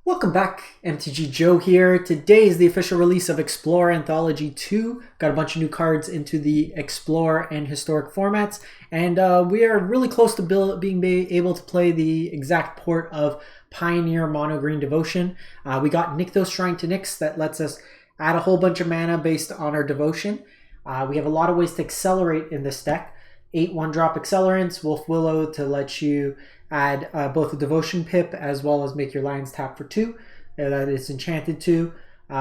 Welcome back, MTG Joe here. Today is the official release of Explore Anthology 2. Got a bunch of new cards into the Explore and Historic formats, and we are really close to being able to play the exact port of Pioneer Mono Green Devotion. We got Nykthos Shrine to Nyx that lets us add a whole bunch of mana based on our devotion. We have a lot of ways to accelerate in this deck. 8 1-drop accelerants, Wolf Willow to let you add both a devotion pip as well as make your lands tap for 2. That is enchanted to.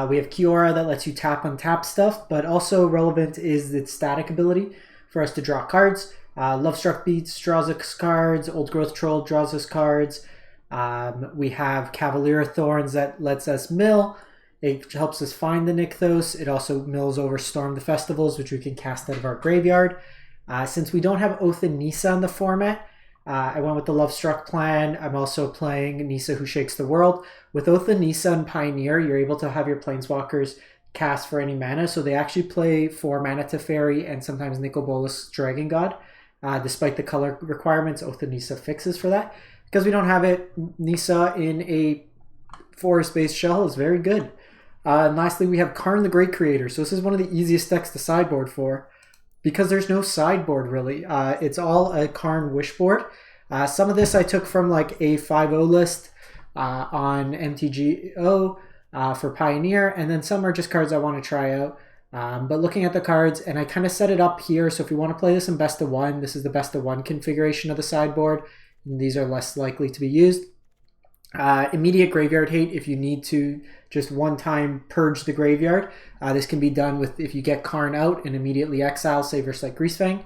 We have Kiora that lets you tap untap stuff, but also relevant is its static ability for us to draw cards. Lovestruck Beats draws us cards. Old Growth Troll draws us cards. We have Cavalier Thorns that lets us mill. It helps us find the Nykthos. It also mills over Storm the Festivals, which we can cast out of our graveyard. Since we don't have Oath and Nissa in the format, I went with the Lovestruck plan. I'm also playing Nissa Who Shakes the World. With Oath and Nissa and Pioneer, you're able to have your Planeswalkers cast for any mana, so they actually play 4 mana Teferi and sometimes Nicol Bolas Dragon God. Despite the color requirements, Oath and Nissa fixes for that. Because we don't have it, Nissa in a forest-based shell is very good. And lastly, we have Karn the Great Creator. So this is one of the easiest decks to sideboard for, because there's no sideboard really. It's all a Karn wishboard. Some of this I took from like a 5.0 list on MTGO for Pioneer, and then some are just cards I want to try out. But looking at the cards, and I kind of set it up here, so if you want to play this in best of 1, this is the best of 1 configuration of the sideboard. And these are less likely to be used. Immediate graveyard hate if you need to just one time purge the graveyard. This can be done with if you get Karn out and immediately exile, say versus like Greasefang.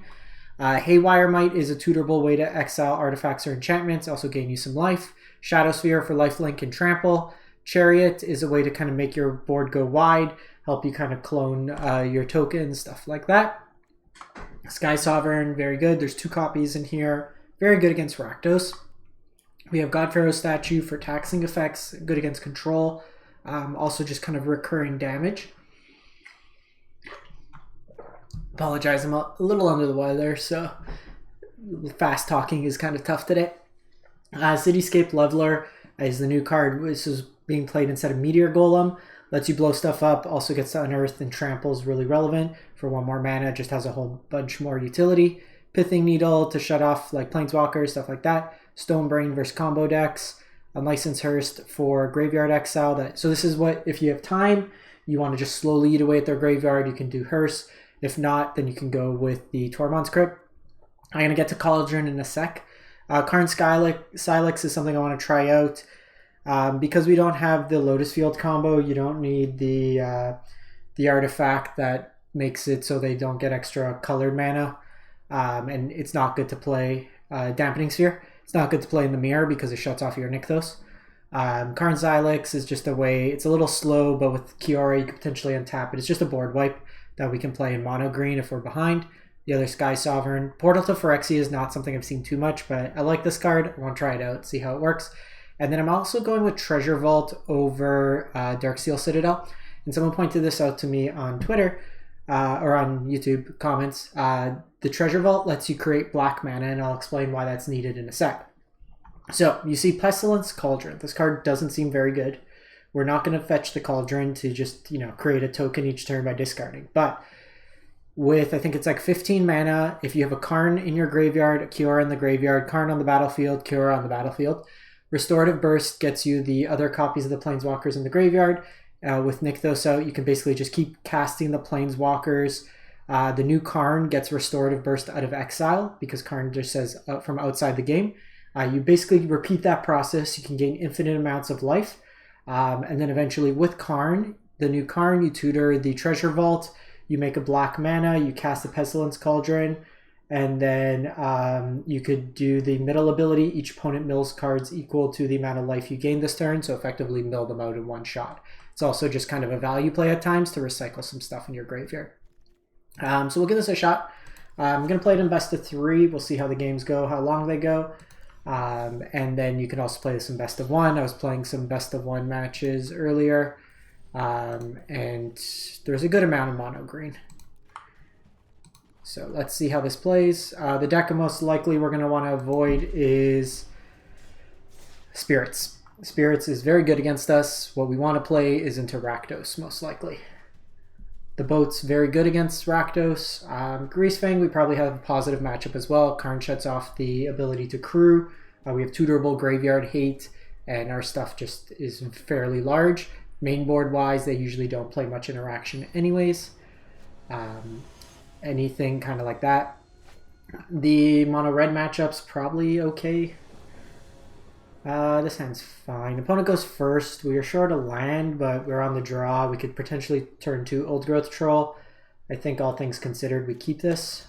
Haywire Might is a tutorable way to exile artifacts or enchantments, also gain you some life. Shadow Sphere for lifelink and trample. Chariot is a way to kind of make your board go wide, help you kind of clone your tokens, stuff like that. Sky Sovereign, very good. There's 2 copies in here. Very good against Rakdos. We have God Pharaoh's Statue for taxing effects, good against control. Also just kind of recurring damage. Apologize, I'm a little under the weather, so fast talking is kind of tough today. Cityscape Leveler is the new card. This is being played instead of Meteor Golem. Lets you blow stuff up, also gets to unearth, and trample is really relevant. For 1 more mana, just has a whole bunch more utility. Pithing Needle to shut off like Planeswalkers, stuff like that. Stonebrain versus combo decks. Unlicensed Hearst for graveyard exile. So this is what, if you have time, you want to just slowly eat away at their graveyard, you can do Hearst. If not, then you can go with the Tormod's Crypt. I'm going to get to Cauldron in a sec. Karn Silex is something I want to try out. Because we don't have the Lotus Field combo, you don't need the artifact that makes it so they don't get extra colored mana. And it's not good to play Dampening Sphere. It's not good to play in the mirror because it shuts off your Nykthos. Karn Silex is just a way, it's a little slow, but with Kiora you could potentially untap it. It's just a board wipe that we can play in mono green if we're behind. The other Sky Sovereign. Portal to Phyrexia is not something I've seen too much, but I like this card. I want to try it out, see how it works. And then I'm also going with Treasure Vault over Darksteel Citadel. And someone pointed this out to me on Twitter, or on YouTube comments. The Treasure Vault lets you create black mana, and I'll explain why that's needed in a sec. So, you see Pestilence Cauldron. This card doesn't seem very good. We're not going to fetch the Cauldron to just, create a token each turn by discarding. But with, I think it's like 15 mana, if you have a Karn in your graveyard, a Kiora in the graveyard, Karn on the battlefield, Kiora on the battlefield, Restorative Burst gets you the other copies of the Planeswalkers in the graveyard. With Nykthos out, you can basically just keep casting the Planeswalkers. The new Karn gets Restorative Burst out of exile because Karn just says from outside the game. You basically repeat that process. You can gain infinite amounts of life. And then eventually with Karn, the new Karn, you tutor the Treasure Vault. You make a black mana. You cast the Pestilence Cauldron. And then you could do the middle ability. Each opponent mills cards equal to the amount of life you gain this turn. So effectively mill them out in one shot. It's also just kind of a value play at times to recycle some stuff in your graveyard. So we'll give this a shot. I'm going to play it in best of 3. We'll see how the games go, how long they go. And then you can also play this in best of 1. I was playing some best of 1 matches earlier. And there's a good amount of mono green. So let's see how this plays. The deck most likely we're going to want to avoid is Spirits. Spirits is very good against us. What we want to play is into Rakdos, most likely. The boat's very good against Rakdos. Greasefang, we probably have a positive matchup as well. Karn shuts off the ability to crew. We have tutorable Graveyard Hate, and our stuff just is fairly large. Mainboard wise, they usually don't play much interaction anyways. Anything kind of like that. The mono red matchup's probably okay. This hand's fine. Opponent goes first. We are short a land, but we're on the draw. We could potentially turn to Old Growth Troll. I think all things considered, we keep this.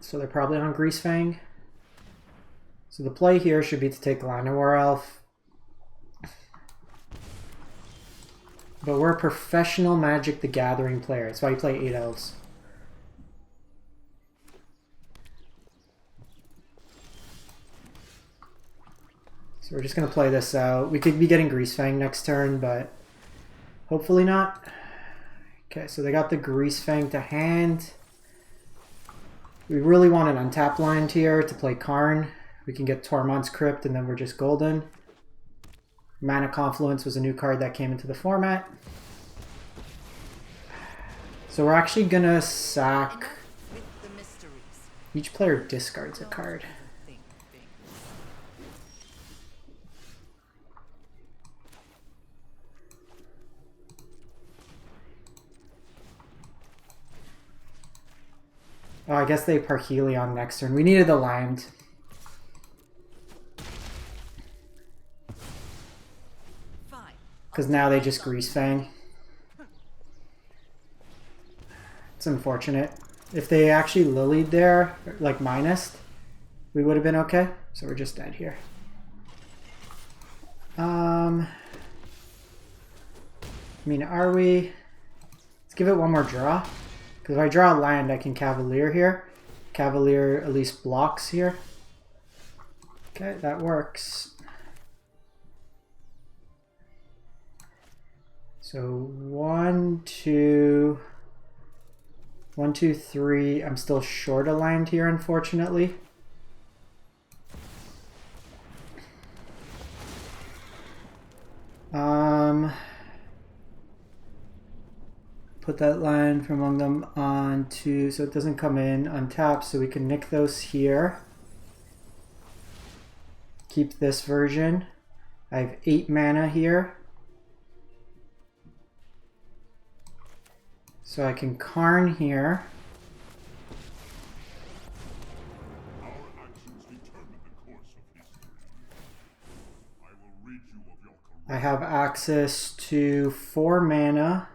So they're probably on Greasefang. So the play here should be to take Llanowar Elf. But we're a professional Magic the Gathering player. That's why you play 8 elves. So we're just going to play this out. We could be getting Greasefang next turn, but hopefully not. Okay, so they got the Greasefang to hand. We really want an untapped land here to play Karn. We can get Tormod's Crypt and then we're just golden. Mana Confluence was a new card that came into the format. So we're actually going to sack... Each player discards a card. Oh, I guess they Parhelion next turn. We needed the land. Because now they just Greasefang. It's unfortunate. If they actually Lilied there, like minus, we would have been okay. So we're just dead here. I mean, are we... Let's give it one more draw. Because if I draw a land, I can Cavalier here. Cavalier at least blocks here. Okay, that works. So 1, 2, 1, 2, 3. I'm still short a land here, unfortunately. Put that line from among them onto, so it doesn't come in, untap, so we can Nykthos here. Keep this version. I have 8 mana here. So I can Karn here. I have access to 4 mana.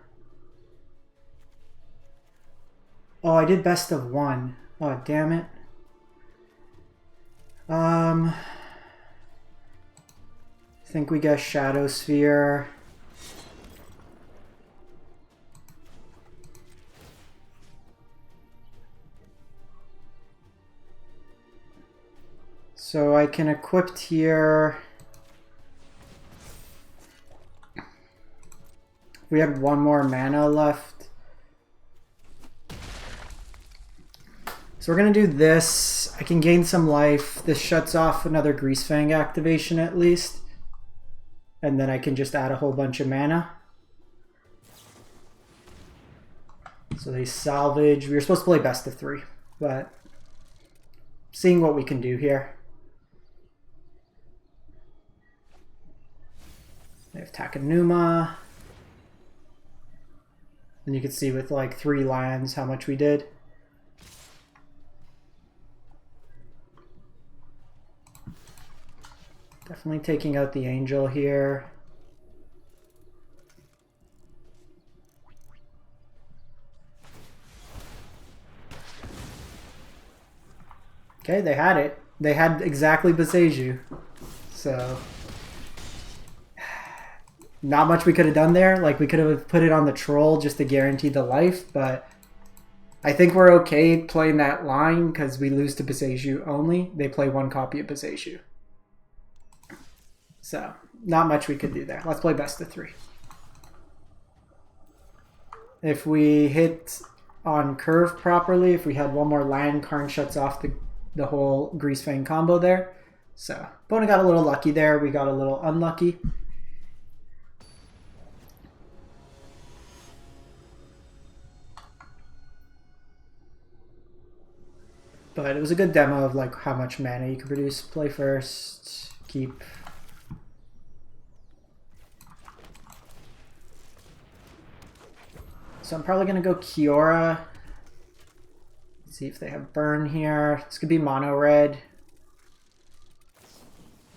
Oh, I did best of 1. Oh, damn it. I think we get Shadow Sphere. So I can equip here. We had 1 more mana left. So we're going to do this. I can gain some life. This shuts off another Greasefang activation at least. And then I can just add a whole bunch of mana. So they salvage. We were supposed to play best of 3, but seeing what we can do here. They have Takenuma. And you can see with like 3 lands how much we did. Definitely taking out the Angel here. Okay, they had it. They had exactly Beseju. So not much we could have done there. Like, we could have put it on the Troll just to guarantee the life, but I think we're okay playing that line because we lose to Beseju only. They play 1 copy of Beseju. So, not much we could do there. Let's play best of 3. If we hit on curve properly. If we had one more land, Karn shuts off the whole Greasefang combo there. So opponent got a little lucky there. We got a little unlucky. But it was a good demo of like how much mana you can produce. Play first, keep. So I'm probably gonna go Kiora. See if they have burn here. This could be mono red.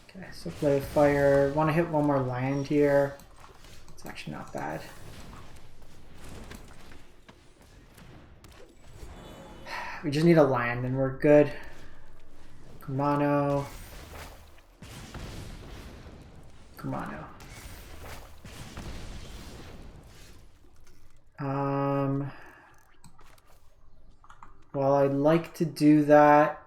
Okay, so play fire. Want to hit one more land here. It's actually not bad. We just need a land and we're good. Kumano. Kumano. Well, I'd like to do that.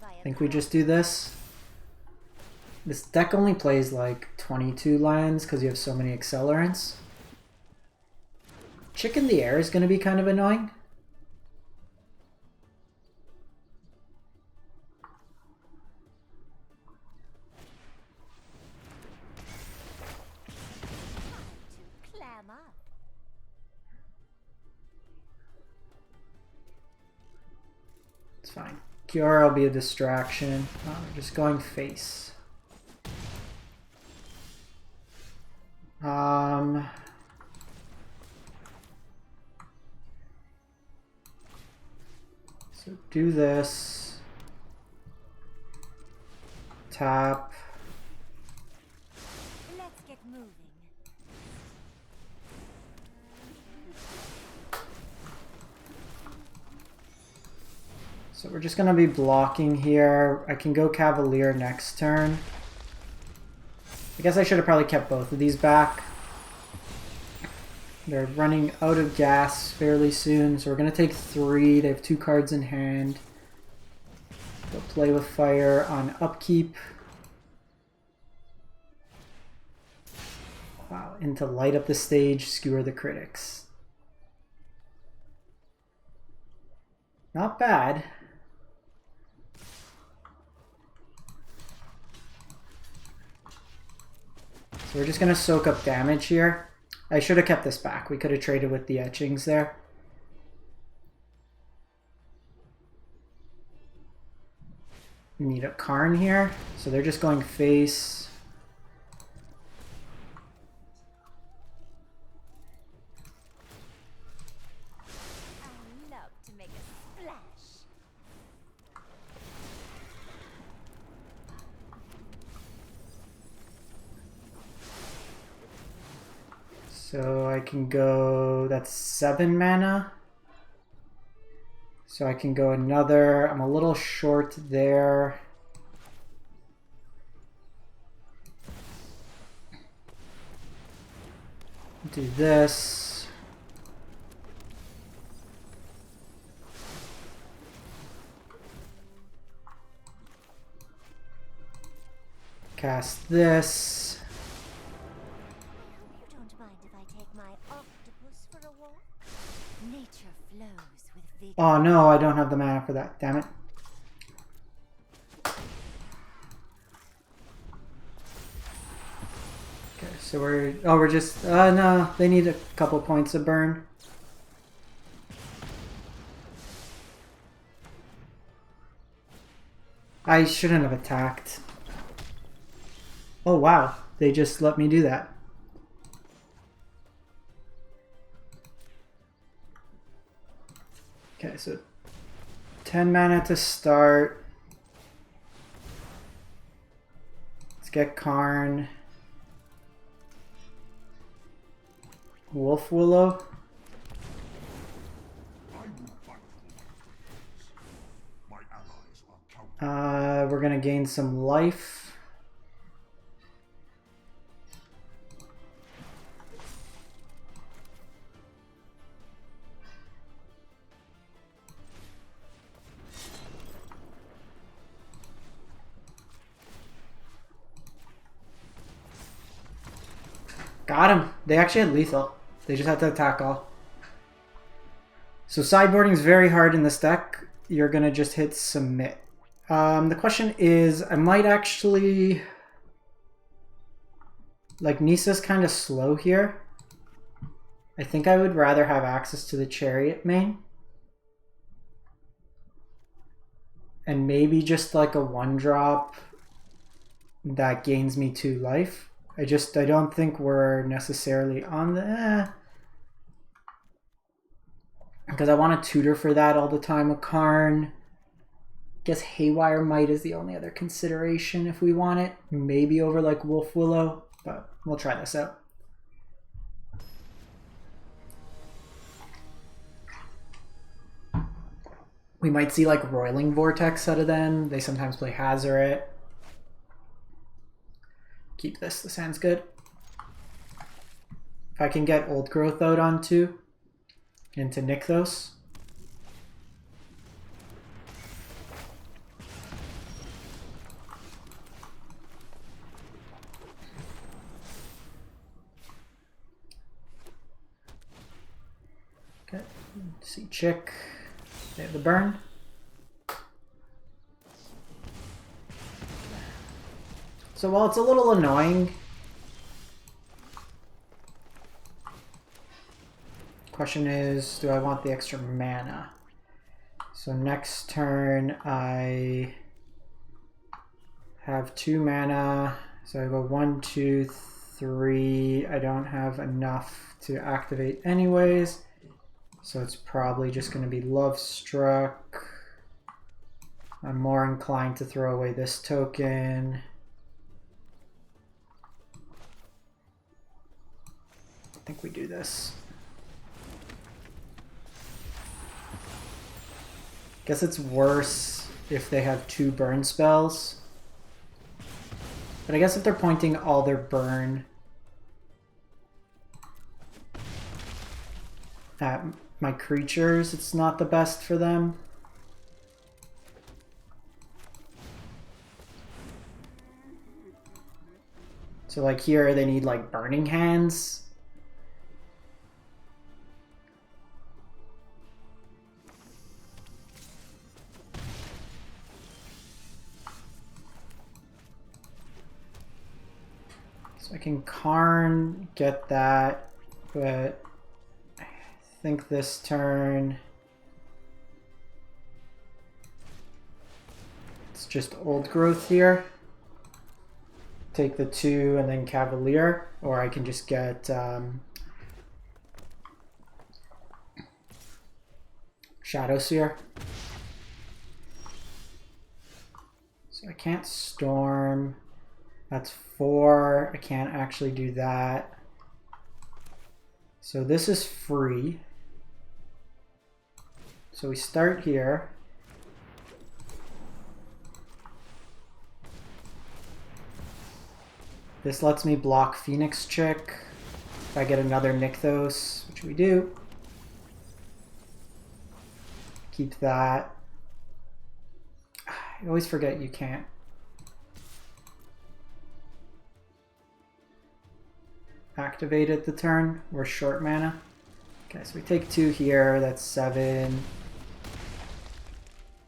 I think we just do this. This deck only plays like 22 lands because you have so many accelerants. Chick in the air is going to be kind of annoying. It's fine. Kiora will be a distraction. Oh, we're just going face. So do this. Tap. Let's get moving. So we're just gonna be blocking here. I can go Cavalier next turn. I guess I should have probably kept both of these back. They're running out of gas fairly soon, so we're going to take 3. They have 2 cards in hand. They'll play with fire on upkeep. Wow, and to light up the stage, skewer the critics. Not bad. So we're just going to soak up damage here. I should have kept this back. We could have traded with the etchings there. We need a Karn here. So they're just going face. I love to make a splash. So I can go, that's 7 mana. So I can go another, I'm a little short there. Do this. Cast this. Nature flows with vigor. Oh no, I don't have the mana for that. Damn it. Okay, so we're just, no, they need a couple points of burn. I shouldn't have attacked. Oh wow, they just let me do that. Okay, so 10 mana to start. Let's get Karn. Wolf Willow. We're gonna gain some life. Got him. They actually had lethal. They just had to attack all. So sideboarding is very hard in this deck. You're going to just hit submit. The question is, I might actually... Like, Nissa's kind of slow here. I think I would rather have access to the Chariot main. And maybe just like a 1-drop that gains me 2 life. I don't think we're necessarily on the... Because I want to tutor for that all the time with Karn. Guess Haywire Might is the only other consideration if we want it. Maybe over like Wolf Willow, but we'll try this out. We might see like Roiling Vortex out of them. They sometimes play Hazoret. Keep this. This hand's good. If I can get Old Growth out onto into Nykthos. Okay, see Chick. They have the burn. So while it's a little annoying, question is, do I want the extra mana? So next turn I have 2 mana. So I go 1, 2, 3. I don't have enough to activate anyways. So it's probably just going to be Love Struck. I'm more inclined to throw away this token. I think we do this. Guess it's worse if they have 2 burn spells. But I guess if they're pointing all their burn at my creatures, it's not the best for them. So like here they need like Burning Hands. So I can Karn, get that, but I think this turn it's just Old Growth here. Take the 2 and then Cavalier, or I can just get Shadow Seer. So I can't Storm. That's 4. I can't actually do that. So this is free. So we start here. This lets me block Phoenix Chick. If I get another Nykthos, which we do. Keep that. I always forget you can't. Activate it the turn. We're short mana. Okay, so we take 2 here. That's 7.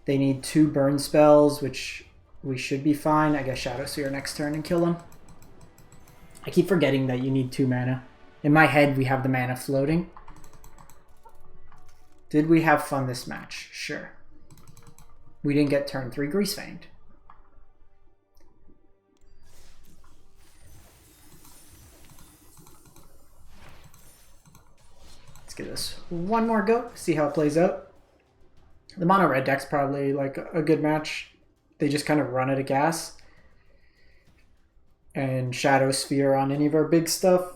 They need 2 burn spells, which we should be fine. I guess Shadow Seer next turn and kill them. I keep forgetting that you need 2 mana. In my head, we have the mana floating. Did we have fun this match? Sure. We didn't get turn 3 Greasefang. Let's give this one more go, see how it plays out. The mono red deck's probably like a good match. They just kind of run out of gas. And Shadow Sphere on any of our big stuff.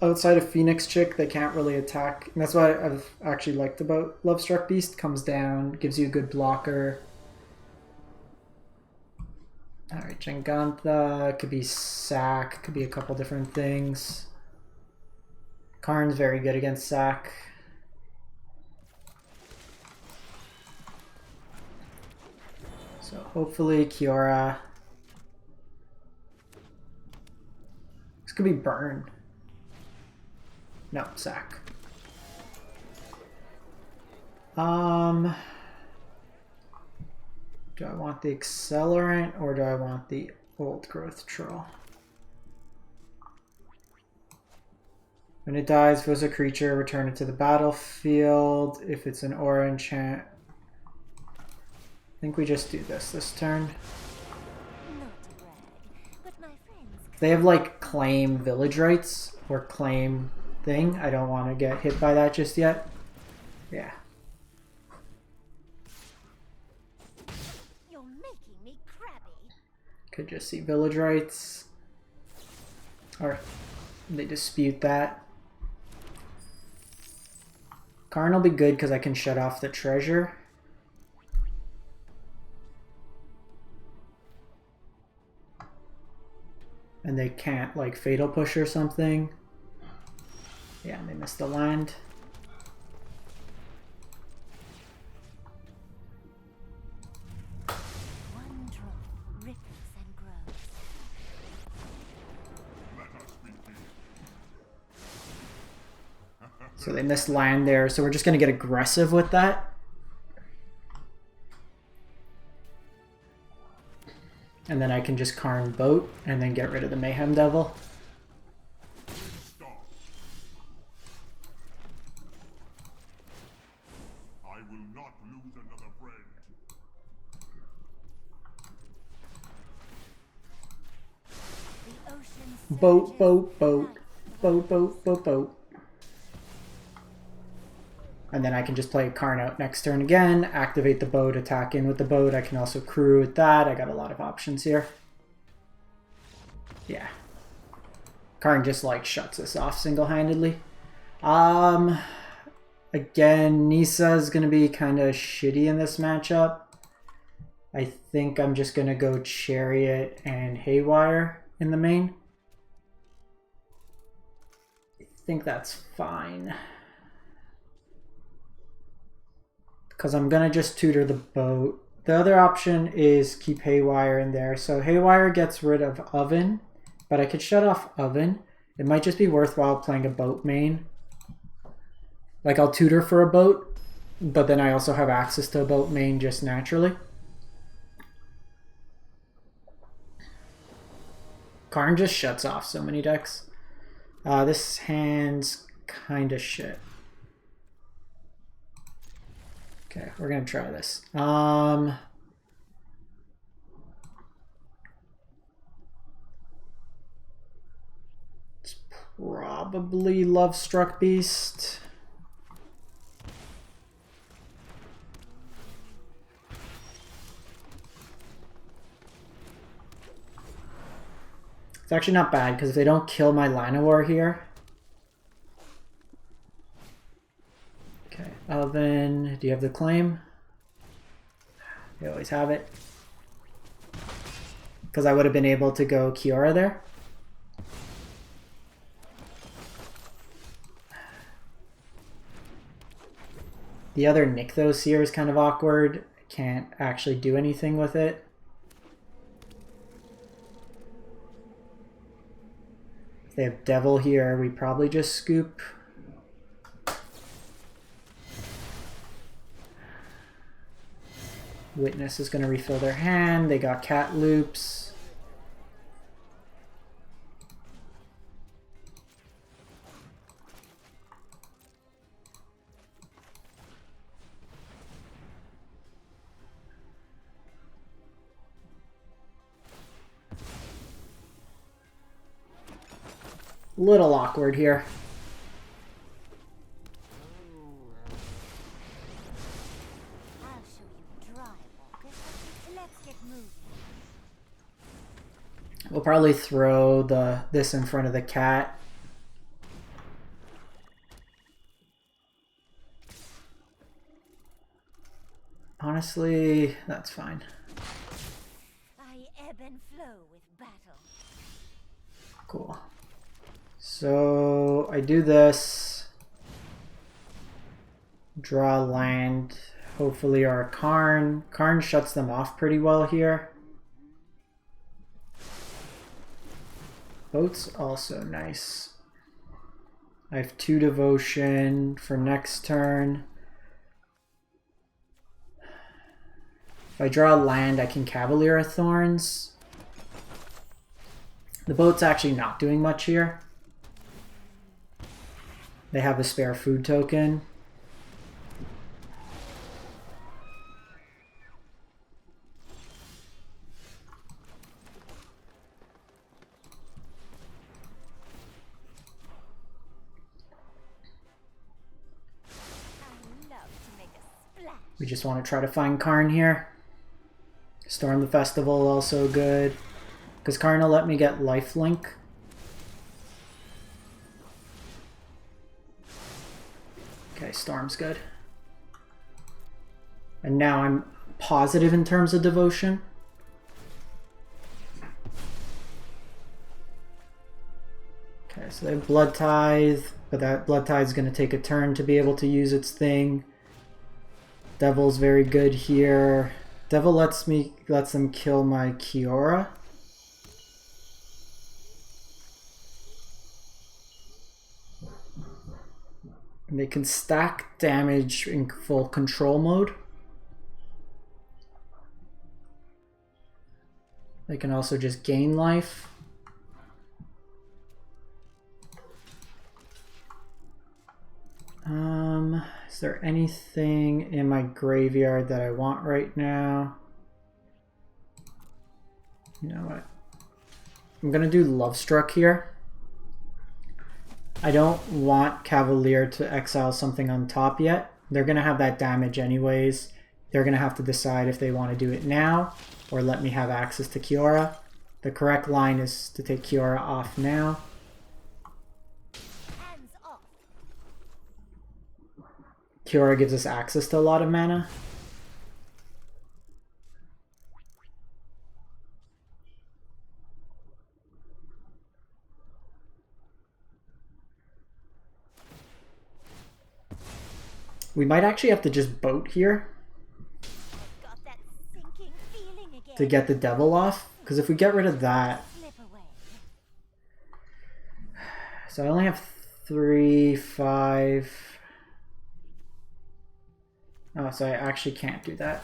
Outside of Phoenix Chick, they can't really attack. And that's what I've actually liked about Lovestruck Beast. Comes down, gives you a good blocker. Alright, Jengantha, could be Sack, could be a couple different things. Karn's very good against Sack. So hopefully Kiora. This could be Burn. No, sack. Do I want the accelerant or do I want the old growth troll? When it dies, if it was a creature, return it to the battlefield. If it's an aura enchant, I think we just do this turn. They have like claim village rights or claim thing. I don't want to get hit by that just yet. Yeah. You're making me crabby. Could just see village rights. Or they dispute that. Karn will be good because I can shut off the treasure. And they can't like fatal push or something. Yeah, they missed the land. One drop ripples and grows. So they missed land there, so we're just going to get aggressive with that. And then I can just Karn boat and then get rid of the Mayhem Devil. I will not lose another friend. The ocean Boat, boat, boat. Boat, boat, boat, boat. And then I can just play Karn out next turn again, activate the boat, attack in with the boat. I can also crew with that. I got a lot of options here. Yeah. Karn just like shuts us off single-handedly. Again, Nissa is going to be kind of shitty in this matchup. I think I'm just going to go Chariot and Haywire in the main. I think that's fine. Because I'm going to just tutor the boat. The other option is keep Haywire in there. So Haywire gets rid of Oven, but I could shut off Oven. It might just be worthwhile playing a boat main. Like I'll tutor for a boat, but then I also have access to a boat main just naturally. Karn just shuts off so many decks. This hand's kind of shit. Okay, we're gonna try this. It's probably Love Struck Beast. It's actually not bad because if they don't kill my Llanowar here. Okay, Oven, do you have the claim? They always have it. Because I would have been able to go Kiora there. The other Nykthos here is kind of awkward. I can't actually do anything with it. If they have Devil here, we probably just scoop. Witness is going to refill their hand. They got cat loops. Little awkward here. We'll probably throw this in front of the cat. Honestly, that's fine. I ebb and flow with battle. Cool. So I do this. Draw land. Hopefully our Karn. Karn shuts them off pretty well here. Boat's also nice. I have 2 devotion for next turn. If I draw a land, I can Cavalier of Thorns. The boat's actually not doing much here. They have a spare food token. We just want to try to find Karn here. Storm the Festival also good. Because Karn will let me get lifelink. Okay, Storm's good. And now I'm positive in terms of devotion. Okay, so they have Blood Tithe, but that Blood Tithe is going to take a turn to be able to use its thing. Devil's very good here. Devil lets them kill my Kiora. And they can stack damage in full control mode. They can also just gain life. Is there anything in my graveyard that I want right now? You know what? I'm gonna do Lovestruck here. I don't want Cavalier to exile something on top yet. They're gonna have that damage anyways. They're gonna have to decide if they want to do it now or let me have access to Kiora. The correct line is to take Kiora off now. Kiora gives us access to a lot of mana. We might actually have to just boat here to get the devil off, because if we get rid of that... So I only have 3, 5... Oh, so I actually can't do that.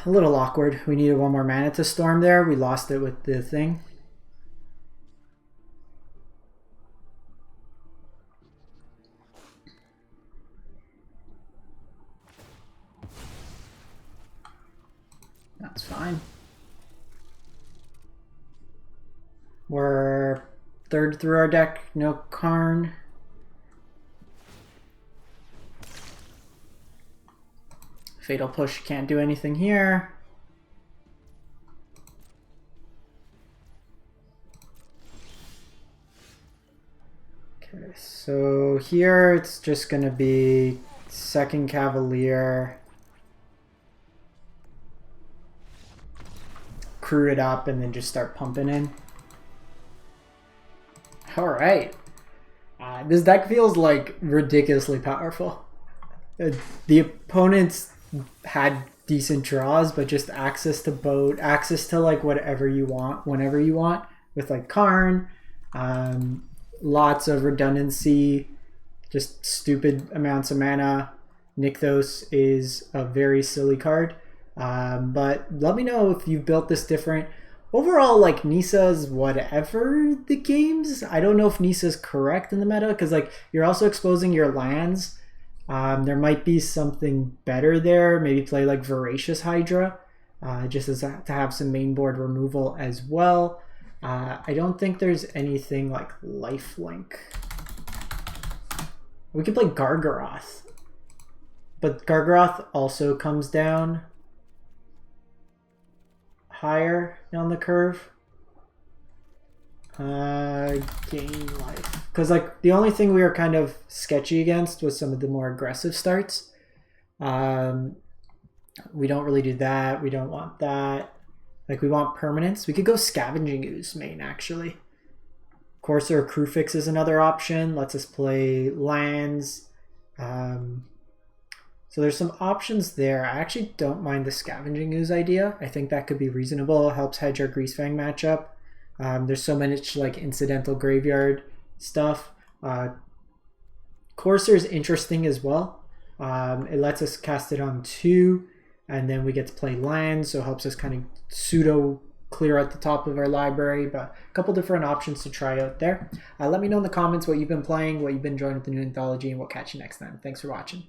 A little awkward. We needed 1 more mana to storm there. We lost it with the thing. That's fine. We're 3rd through our deck, no Karn. Fatal Push can't do anything here. Okay, so here it's just going to be 2nd Cavalier. Crew it up and then just start pumping in. Alright. This deck feels like ridiculously powerful. The opponents had decent draws, but just access to boat, access to like whatever you want, whenever you want, with like Karn, lots of redundancy, just stupid amounts of mana. Nykthos is a very silly card, but let me know if you've built this different. Overall, like, Nissa's whatever the games. I don't know if Nissa's correct in the meta, because like you're also exposing your lands. There might be something better there. Maybe play like Voracious Hydra, just as to have some main board removal as well. I don't think there's anything like lifelink. We could play Gargaroth, but Gargaroth also comes down higher on the curve. Gain life, because like the only thing we were kind of sketchy against was some of the more aggressive starts. We don't really do that. We don't want that. Like, we want permanence. We could go Scavenging Ooze main, actually. Courser Crewfix is another option. Lets us play lands. So there's some options there. I actually don't mind the Scavenging Ooze idea. I think that could be reasonable. It helps hedge our Greasefang matchup. There's so much like incidental graveyard stuff. Courser is interesting as well. It lets us cast it on 2, and then we get to play lands, so it helps us kind of pseudo clear out the top of our library, but a couple different options to try out there. Let me know in the comments what you've been playing, what you've been enjoying with the new Anthology, and we'll catch you next time. Thanks for watching.